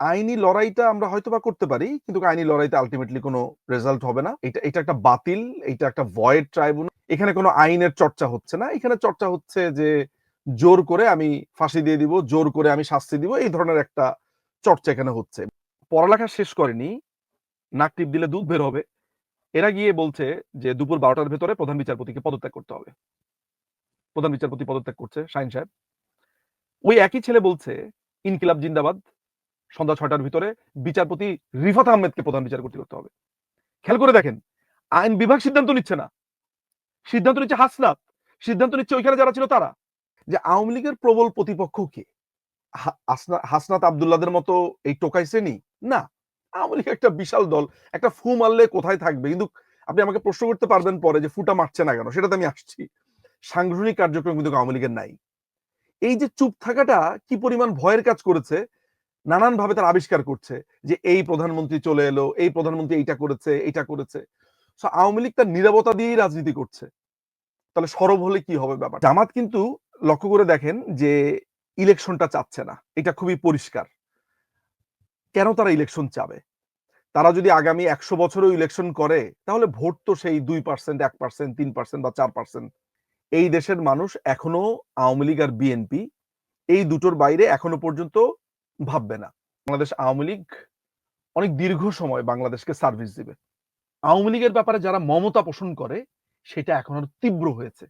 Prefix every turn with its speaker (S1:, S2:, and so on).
S1: আইনি লড়াইটা আমরা হয়তোবা করতে পারি, কিন্তু আইনি লড়াইতে আলটিমেটলি কোনো রেজাল্ট হবে না। এটা একটা বাতিল, এটা একটা ভয়েড ট্রাইব্যুনাল। এখানে কোনো আইনের চর্চা হচ্ছে না। এখানে চর্চা হচ্ছে যে জোর করে আমি ফাঁসি দিয়ে দিব, জোর করে আমি শাস্তি দিব, এই ধরনের একটা চর্চা এখানে হচ্ছে। পড়ালেখা শেষ করেনি, নাক টিপ দিলে দুধ বের হবে, এরা গিয়ে বলছে যে দুপুর 12টার ভেতরে প্রধান বিচারপতিকে পদত্যাগ করতে হবে। প্রধান বিচারপতি পদত্যাগ করছে শাহিন সাহেব। ওই একই ছেলে বলছে ইনকিলাব জিন্দাবাদ, সন্ধ্যা 6টার ভিতরে বিচারপতি রিফাত আহমেদকে প্রধান বিচারপতি করতে হবে। খেয়াল করে দেখেন, আইন বিভাগ সিদ্ধান্ত নিচ্ছে না, সিদ্ধান্ত নিচ্ছে হাসনাত, সিদ্ধান্ত নিচ্ছে ওইখানে যারা ছিল তারা। যে আওয়ামী লীগের প্রবল প্রতিপক্ষ কে? হাসনাত আব্দুল্লাদের মতো এই টোকাই শ্রেণী না। আওয়ামী লীগ একটা বিশাল দল, একটা ফু মারলে কোথায় থাকবে। কিন্তু আপনি আমাকে প্রশ্ন করতে পারবেন পরে যে ফুটা মারছে না কেন, সেটাতে আমি আসছি। সাংগঠনিক কার্যক্রম কিন্তু আওয়ামী লীগের নাই। এই যে চুপ থাকাটা কি পরিমাণ ভয়ের কাজ করেছে, নানান ভাবে তার আবিষ্কার করছে যে এই প্রধানমন্ত্রী চলে এলো, এই প্রধানমন্ত্রী এইটা করেছে, এইটা করেছে। আওয়ামী লীগ তার নীরবতা দিয়েই রাজনীতি করছে। তাহলে সরব হলে কি হবে ব্যাপার? জামাত কিন্তু লক্ষ্য করে দেখেন যে ইলেকশনটা চাচ্ছে না, এটা খুবই পরিষ্কার। কেন তারা ইলেকশন চাবে? তারা যদি আগামী 100 বছরও ইলেকশন করে, তাহলে ভোট তো সেই 2%, 1%, 3% বা 4%। এই দেশের মানুষ এখনো আওয়ামী লীগ আর বিএনপি এই দুটোর বাইরে এখনো পর্যন্ত ভাববে না। বাংলাদেশ আওয়ামী লীগ অনেক দীর্ঘ সময় বাংলাদেশকে সার্ভিস দিবে। আওয়ামী লীগের ব্যাপারে যারা মমতা পোষণ করে, সেটা এখন আরো তীব্র হয়েছে।